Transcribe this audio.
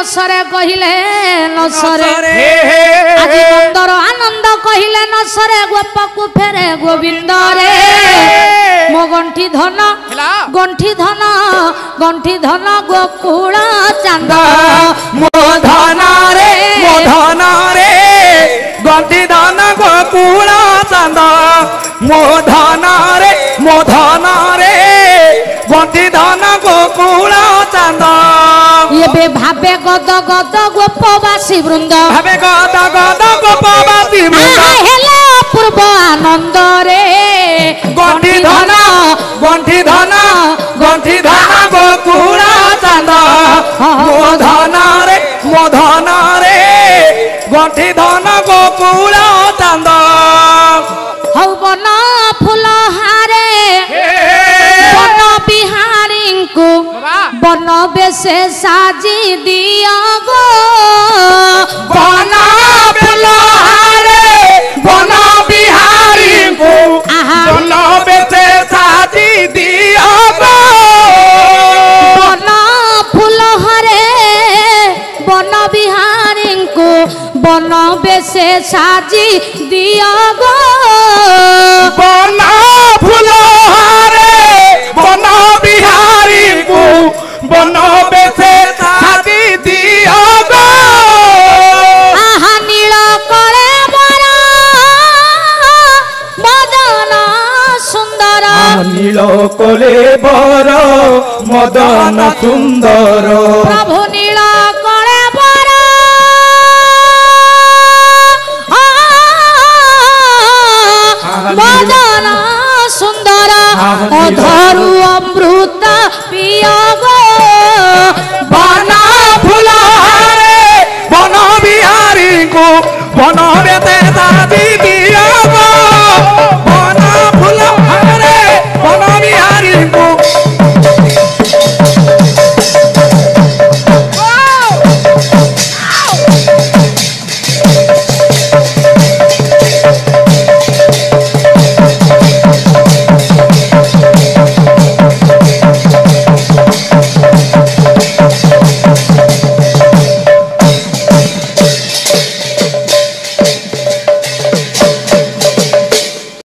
नसरे कहिले नसरे आज नंदर आनंद कहिले नसरे गोपकु फेरे गोविंद रे मो गंठी धन गंठी धन गोकुल चांद मो धन रे गंठी धन गोकुल चांद मो धन रे गंठी धन गोकुल चांद ये भावे गद गद गोपवासी वृंद भावे गद गद गोपवासी वृंद हेले अपूर्व आनंद रे गंठी धन गोकुल चांद मो धन रे गंठी धन गोकुल चांद हौ बन फूल हारे बन बिहारी को बन बेसे साजी दिया गो बन फूल हारे बन बिहारी को बन बेसे साजी दिया गो बन फूल हारे बन बिहारी को बन बेसे साजी दिया गो बन फूल हारे बन बिहारी को बन बेसे साजी दिया गो आहा नील कले बरा मदन सुंदर नील कले बर मदन सुंदर प्रभु नील कले बरा मदन सुंदर अधरू